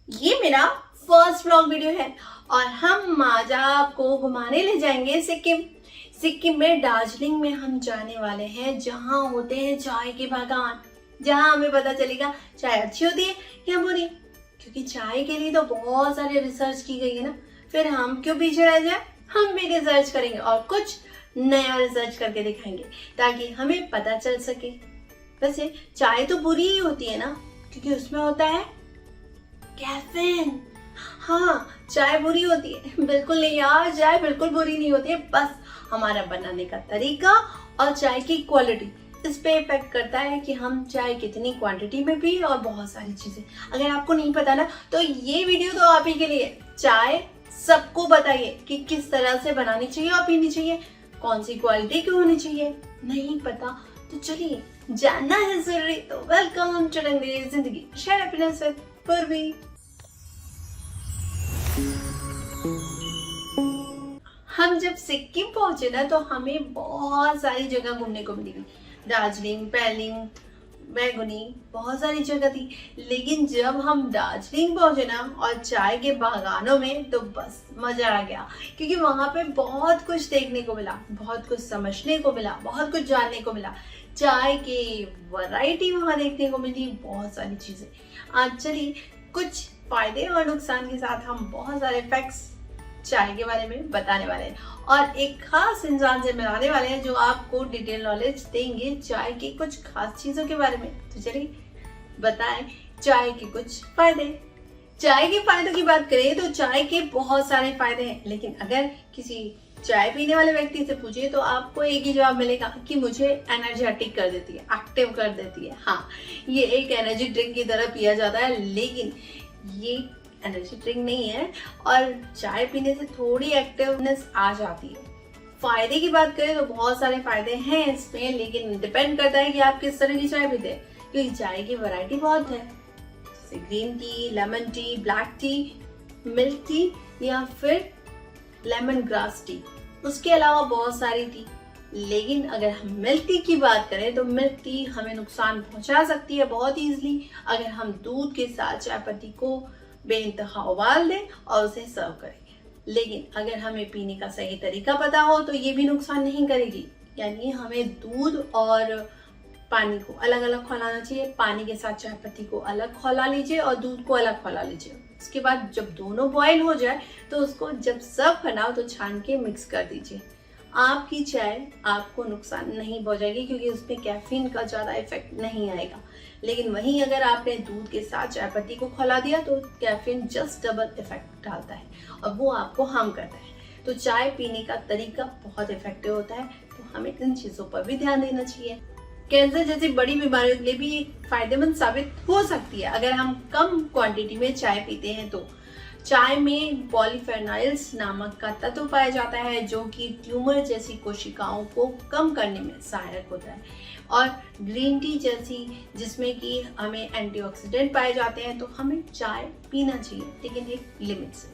ये मेरा first vlog video है और हम आज आपको घुमाने ले जाएंगे सिक्किम। सिक्किम में दार्जिलिंग में हम जाने वाले हैं, जहाँ होते हैं चाय के बागान, जहाँ हमें पता चलेगा चाय अच्छी होती है या बुरी। क्योंकि चाय के लिए तो बहुत सारे रिसर्च की गई है ना, फिर हम क्यों पीछे रह जाए। हम भी रिसर्च करेंगे और कुछ नया रिसर्च करके दिखाएंगे ताकि हमें पता चल सके। वैसे चाय तो बुरी ही होती है ना, क्योंकि उसमें होता है कैफीन। हाँ, चाय बुरी होती है? बिल्कुल नहीं यार, चाय बिल्कुल बुरी नहीं होती है। बस हमारा बनाने का तरीका और चाय की क्वालिटी इस पे इफेक्ट करता है कि हम चाय कितनी क्वांटिटी में पिए और बहुत सारी चीजें। अगर आपको नहीं पता ना, तो ये वीडियो तो आप ही के लिए। चाय सबको बताइए कि किस तरह से बनानी चाहिए और पीनी चाहिए, कौन सी क्वालिटी की होनी चाहिए। नहीं पता तो चलिए, जानना है जरूरी। तो वेलकम टू रंगरेज जिंदगी, शेयर हैप्पीनेस विद पूर्वी। हम जब सिक्किम पहुंचे ना, तो हमें बहुत सारी जगह घूमने को मिली। दार्जिलिंग, पैलिंग, मैगुनी, बहुत सारी जगह थी। लेकिन जब हम दार्जिलिंग पहुंचे ना और चाय के बागानों में, तो बस मजा आ गया। क्योंकि वहां पे बहुत कुछ देखने को मिला, बहुत कुछ समझने को मिला, बहुत कुछ जानने को मिला। चाय के वैरायटी वहां देखने को मिली, बहुत सारी चीजें। आज चलिए कुछ फायदे और नुकसान के साथ हम बहुत सारे फैक्ट्स चाय के बारे में बताने वाले हैं और एक खास इंसान से मिलाने वाले हैं जो आपको डिटेल नॉलेज देंगे चाय की कुछ खास चीजों के बारे में। तो चलिए बताएं चाय के कुछ फायदे। चाय के फायदों की बात करें तो चाय के बहुत सारे फायदे हैं, लेकिन अगर किसी चाय पीने वाले व्यक्ति से पूछिए तो आपको एक ही जवाब मिलेगा कि मुझे एनर्जेटिक कर देती है, एक्टिव कर देती है। हाँ, ये एक एनर्जी ड्रिंक की तरह पिया जाता है, लेकिन ये एनर्जी ड्रिंक नहीं है और चाय पीने से थोड़ी एक्टिवनेस आ जाती है। फायदे की बात करें तो बहुत सारे फायदे हैं इसमें, लेकिन डिपेंड करता है कि आप किस तरह की चाय पीते हैं। क्योंकि चाय की वैरायटी बहुत है, जैसे green tea, lemon tea, black T, milk tea या फिर लेमन ग्रास टी। उसके अलावा बहुत सारी टी। लेकिन अगर हम मिल्क टी की बात करें तो मिल्क टी हमें नुकसान पहुंचा सकती है बहुत ईजिली, अगर हम दूध के साथ चाय पत्ती को बेइंतहा उबाल दें और उसे सर्व करेंगे। लेकिन अगर हमें पीने का सही तरीका पता हो तो ये भी नुकसान नहीं करेगी। यानी हमें दूध और पानी को अलग अलग खौलाना चाहिए। पानी के साथ चाय पत्ती को अलग खौला लीजिए और दूध को अलग खौला लीजिए। उसके बाद जब दोनों बॉयल हो जाए तो उसको जब सर्व करना हो तो छान के मिक्स कर दीजिए। आपकी चाय आपको नुकसान नहीं पहुंचाएगी क्योंकि उसमें कैफीन का ज्यादा इफेक्ट नहीं आएगा। लेकिन वहीं अगर आपने दूध के साथ चाय पत्ती को खौला दिया तो कैफीन जस्ट डबल इफेक्ट डालता है और वो आपको हार्म करता है। तो चाय पीने का तरीका बहुत इफेक्टिव होता है, तो हमें इन चीजों पर भी ध्यान देना चाहिए। कैंसर जैसी बड़ी बीमारियों के लिए भी ये फायदेमंद साबित हो सकती है अगर हम कम क्वांटिटी में चाय पीते हैं तो। चाय में पॉलीफेनॉल्स नामक का तत्व पाया जाता है जो कि ट्यूमर जैसी कोशिकाओं को कम करने में सहायक होता है। और ग्रीन टी जैसी जिसमें कि हमें एंटीऑक्सीडेंट पाए जाते हैं, तो हमें चाय पीना चाहिए, लेकिन एक लिमिट से।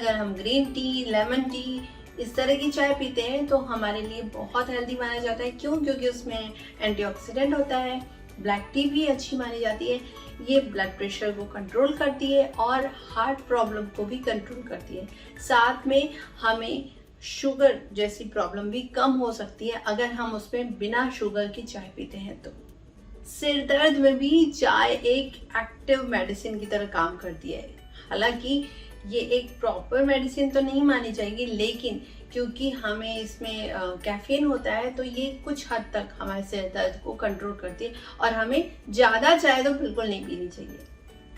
अगर हम ग्रीन टी, लेमन टी इस तरह की चाय पीते हैं तो हमारे लिए बहुत हेल्दी माना जाता है। क्यों? क्योंकि उसमें एंटीऑक्सीडेंट होता है। ब्लैक टी भी अच्छी मानी जाती है, ये ब्लड प्रेशर को कंट्रोल करती है और हार्ट प्रॉब्लम को भी कंट्रोल करती है। साथ में हमें शुगर जैसी प्रॉब्लम भी कम हो सकती है अगर हम उसमें बिना शुगर की चाय पीते हैं तो। सिर दर्द में भी चाय एक एक्टिव मेडिसिन की तरह काम करती है। हालांकि ये एक प्रॉपर मेडिसिन तो नहीं मानी जाएगी, लेकिन क्योंकि हमें इसमें कैफीन होता है तो ये कुछ हद तक हमारे सिर दर्द को कंट्रोल करती है। और हमें ज्यादा चाय तो बिल्कुल नहीं पीनी चाहिए।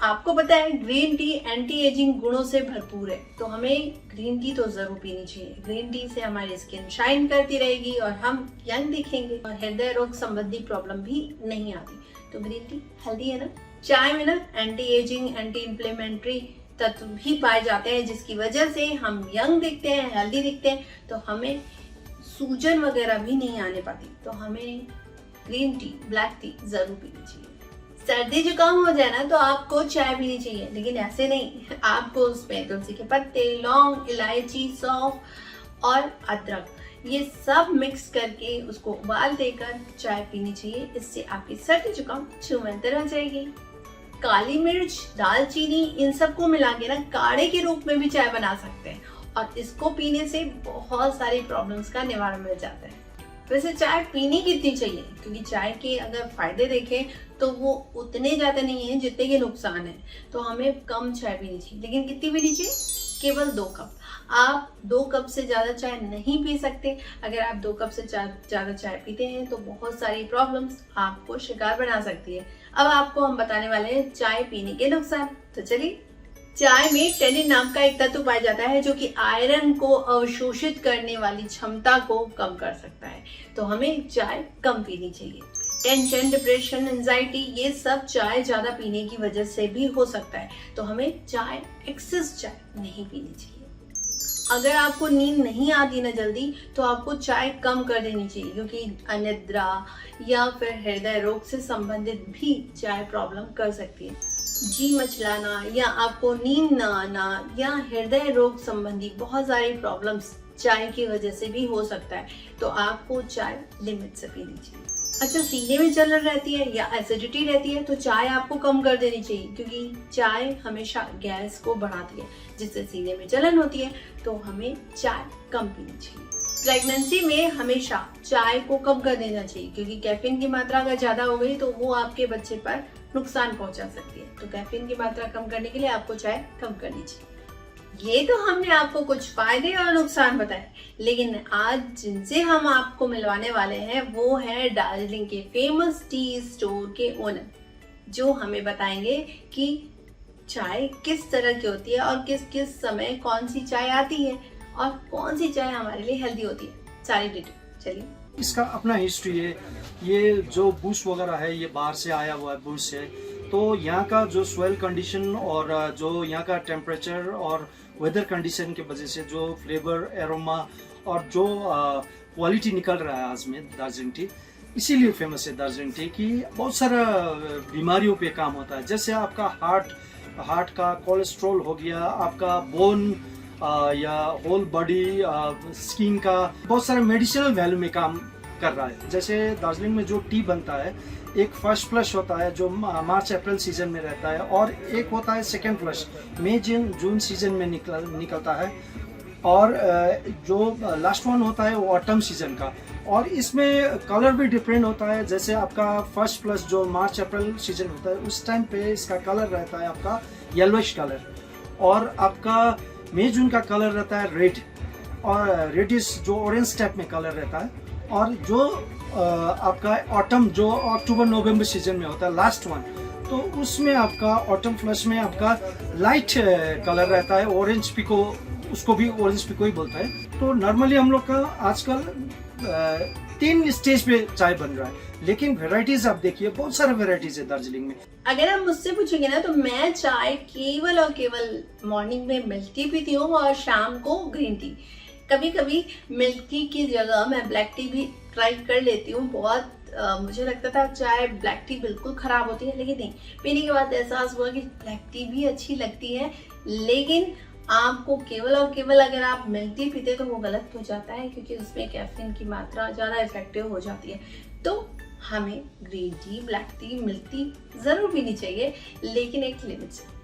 आपको पता है ग्रीन टी एंटी एजिंग गुणों से भरपूर है, तो हमें ग्रीन टी तो जरूर पीनी चाहिए। ग्रीन टी से हमारी स्किन शाइन करती रहेगी और हम यंग दिखेंगे और हृदय रोग संबंधी प्रॉब्लम भी नहीं आती। तो ग्रीन टी हेल्दी है ना। चाय में ना एंटी एजिंग, एंटी इंफ्लेमेटरी तत्व भी पाए जाते हैं, जिसकी वजह से हम यंग दिखते हैं, हेल्दी दिखते हैं, तो हमें सूजन वगैरह भी नहीं आने पाती। तो हमें ग्रीन टी, ब्लैक टी जरूर पीनी चाहिए। सर्दी जुकाम हो जाए ना तो आपको चाय पीनी चाहिए, लेकिन ऐसे नहीं। आपको उसमें तुलसी के पत्ते, लौंग, इलायची, सौंफ और अदरक ये सब मिक्स करके उसको उबाल देकर चाय पीनी चाहिए। इससे आपकी सर्दी जुकाम छूमंतर हो जाएगी। काली मिर्च, दालचीनी, इन सबको मिला के ना काढ़े के रूप में भी चाय बना सकते हैं और इसको पीने से बहुत सारी प्रॉब्लम्स का निवारण मिल जाता है। वैसे चाय पीनी कितनी चाहिए, क्योंकि चाय के अगर फायदे देखें तो वो उतने ज्यादा नहीं है जितने के नुकसान है। तो हमें कम चाय पीनी चाहिए, लेकिन कितनी पीनी चाहिए? केवल 2 कप। आप 2 कप से ज्यादा चाय नहीं पी सकते। अगर आप 2 कप से ज्यादा चाय पीते हैं तो बहुत सारी प्रॉब्लम्स आपको शिकार बना सकती है। अब आपको हम बताने वाले हैं चाय पीने के नुकसान। तो चलिए, चाय में टेनिन नाम का एक तत्व पाया जाता है जो कि आयरन को अवशोषित करने वाली क्षमता को कम कर सकता है। तो हमें चाय कम पीनी चाहिए। टेंशन, डिप्रेशन, एंजाइटी, ये सब चाय ज्यादा पीने की वजह से भी हो सकता है। तो हमें चाय, एक्सेस चाय नहीं पीनी चाहिए। अगर आपको नींद नहीं आती ना जल्दी, तो आपको चाय कम कर देनी चाहिए, क्योंकि अनिद्रा या फिर हृदय रोग से संबंधित भी चाय प्रॉब्लम कर सकती है। जी मचलाना या आपको नींद न आना या हृदय रोग संबंधी बहुत सारी प्रॉब्लम्स चाय की वजह से भी हो सकता है। तो आपको चाय लिमिट से पीनी चाहिए। अच्छा, सीने में जलन रहती है या एसिडिटी रहती है तो चाय आपको कम कर देनी चाहिए, क्योंकि चाय हमेशा गैस को बढ़ाती है जिससे सीने में जलन होती है। तो हमें चाय कम पीनी चाहिए। प्रेगनेंसी में हमेशा चाय को कम कर देना चाहिए, क्योंकि कैफीन की मात्रा अगर ज्यादा हो गई तो वो आपके बच्चे पर नुकसान पहुंचा सकती है। तो कैफीन की मात्रा कम करने के लिए आपको चाय कम करनी चाहिए। ये तो हमने आपको कुछ फायदे और नुकसान बताए, लेकिन आज जिनसे हम आपको मिलवाने वाले हैं वो है दार्जिलिंग के फेमस टी स्टोर के ओनर, जो हमें बताएंगे कि चाय किस तरह की होती है और किस किस समय कौन सी चाय आती है और कौन सी चाय हमारे लिए हेल्दी होती है। सारी डिटेल चलिए। इसका अपना हिस्ट्री है। ये जो बुश वगैरह है ये बाहर से आया हुआ है, बुश है। तो यहाँ का जो सॉइल कंडीशन और जो यहाँ का टेम्परेचर और वेदर कंडीशन की वजह से जो फ्लेवर, एरोमा और जो क्वालिटी निकल रहा है आज में दार्जिलिंग टी, इसीलिए फेमस है दार्जिलिंग टी कि बहुत सारा बीमारियों पे काम होता है। जैसे आपका हार्ट का कोलेस्ट्रॉल हो गया, आपका बोन या होल बॉडी, स्किन का बहुत सारे मेडिसिनल वैल्यू में काम कर रहा है। जैसे दार्जिलिंग में जो टी बनता है, एक फर्स्ट फ्लश होता है जो मार्च अप्रैल सीजन में रहता है, और एक होता है सेकेंड फ्लश मई जून सीजन में निकलता है, और जो लास्ट वन होता है वो ऑटम सीजन का। और इसमें कलर भी डिफरेंट होता है। जैसे आपका फर्स्ट फ्लश जो मार्च अप्रैल सीजन होता है उस टाइम पे इसका कलर रहता है आपका येलोइश कलर, और आपका मई जून का कलर रहता है रेड, और रेडिश जो ऑरेंज टाइप में कलर रहता है। और जो आपका ऑटम जो अक्टूबर नवंबर सीजन में होता है लास्ट वन, तो उसमें आपका ऑटम फ्लश में आपका लाइट कलर रहता है, ऑरेंज पिको, उसको भी ऑरेंज पिको ही बोलता है। तो नॉर्मली हम लोग का आजकल 3 स्टेज पे चाय बन रहा है, लेकिन वेराइटीज आप देखिए, बहुत सारे वेराइटीज है दार्जिलिंग में। अगर आप मुझसे पूछेंगे ना तो मैं चाय केवल और केवल मॉर्निंग में मिल्क टी पीती हूँ और शाम को ग्रीन टी। कभी कभी मिल्क टी की जगह मैं ब्लैक टी भी ट्राई कर लेती हूँ। बहुत मुझे लगता था चाय ब्लैक टी बिल्कुल खराब होती है, लेकिन नहीं, पीने के बाद एहसास हुआ कि ब्लैक टी भी अच्छी लगती है। लेकिन आपको केवल और केवल अगर आप मिल्क टी पीते तो वो गलत हो जाता है, क्योंकि उसमें कैफीन की मात्रा ज़्यादा इफेक्टिव हो जाती है। तो हमें green tea, black T, milk tea जरूर पीनी चाहिए, लेकिन एक लिमिट से।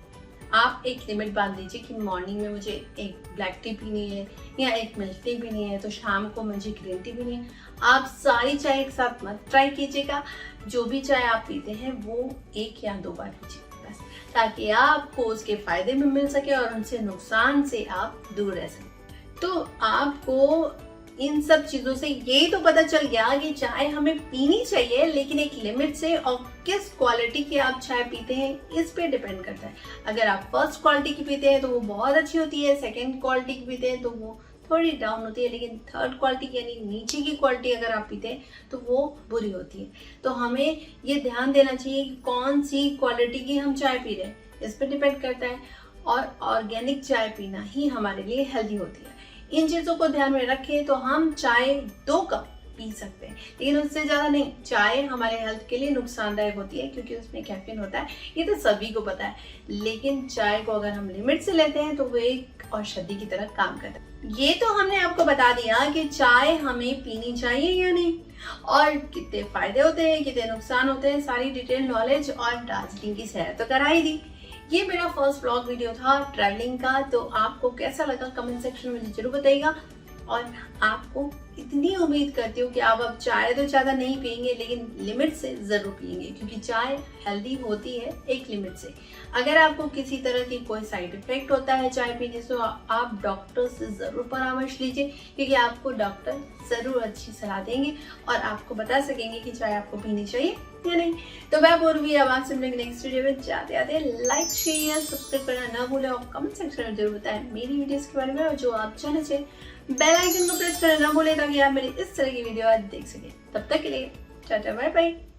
आप एक लिमिट बांध लीजिए कि मॉर्निंग में मुझे एक ब्लैक टी पीनी है या एक मिल्क टी पीनी है, तो शाम को मुझे ग्रीन टी पीनी है। आप सारी चाय एक साथ मत ट्राई कीजिएगा। जो भी चाय आप पीते हैं वो 1 या 2 बार पीजिए बस, ताकि आपको उसके फायदे भी मिल सके और उनसे नुकसान से आप दूर रह सकें। तो आपको इन सब चीजों से ये तो पता चल गया कि चाय हमें पीनी चाहिए, लेकिन एक लिमिट से, और किस क्वालिटी की आप चाय पीते हैं इस पे डिपेंड करता है। अगर आप फर्स्ट क्वालिटी की पीते हैं तो वो बहुत अच्छी होती है, सेकंड क्वालिटी की पीते हैं तो वो थोड़ी डाउन होती है, लेकिन थर्ड क्वालिटी यानी नीचे की क्वालिटी अगर आप पीते हैं तो वो बुरी होती है। तो हमें ये ध्यान देना चाहिए कि कौन सी क्वालिटी की हम चाय पी रहे हैं, इस पर डिपेंड करता है। और ऑर्गेनिक चाय पीना ही हमारे लिए हेल्दी होती है। इन चीजों को ध्यान में रखें तो हम चाय 2 कप पी सकते हैं, लेकिन उससे ज्यादा नहीं। चाय हमारे हेल्थ के लिए नुकसानदायक होती है क्योंकि उसमें कैफीन होता है, ये तो सभी को पता है। लेकिन चाय को अगर हम लिमिट से लेते हैं तो वो एक औषधि की तरह काम करता है। ये तो हमने आपको बता दिया कि चाय हमें पीनी चाहिए या नहीं, और कितने फायदे होते हैं, कितने नुकसान होते हैं, सारी डिटेल नॉलेज, और दार्जिलिंग की सैर तो कराई दी। ये मेरा फर्स्ट व्लॉग वीडियो था ट्रैवलिंग का। तो आपको कैसा लगा कमेंट सेक्शन में मुझे जरूर बताइएगा। और आपको इतनी उम्मीद करती हूँ कि आप अब चाय तो ज़्यादा नहीं पियेंगे, लेकिन लिमिट से ज़रूर पियेंगे, क्योंकि चाय हेल्दी होती है एक लिमिट से। अगर आपको किसी तरह की कोई साइड इफेक्ट होता है चाय पीने से, तो आप डॉक्टर से ज़रूर परामर्श लीजिए, क्योंकि आपको डॉक्टर ज़रूर अच्छी सलाह देंगे और आपको बता सकेंगे कि चाय आपको पीनी चाहिए या नहीं। तो मैं पूर्वी अब आपसे मिलेंगे नेक्स्ट वीडियो में। जाते आते लाइक शेयर सब्सक्राइब करना ना भूलें, और कमेंट सेक्शन में जरूर बताएं मेरी वीडियोस के बारे में, और जो आप चाहना चाहिए बेल आइकन को प्रेस करना ना भूलें, ताकि आप मेरी इस तरह की वीडियो आज देख सकें। तब तक के लिए टाटा बाय बाय।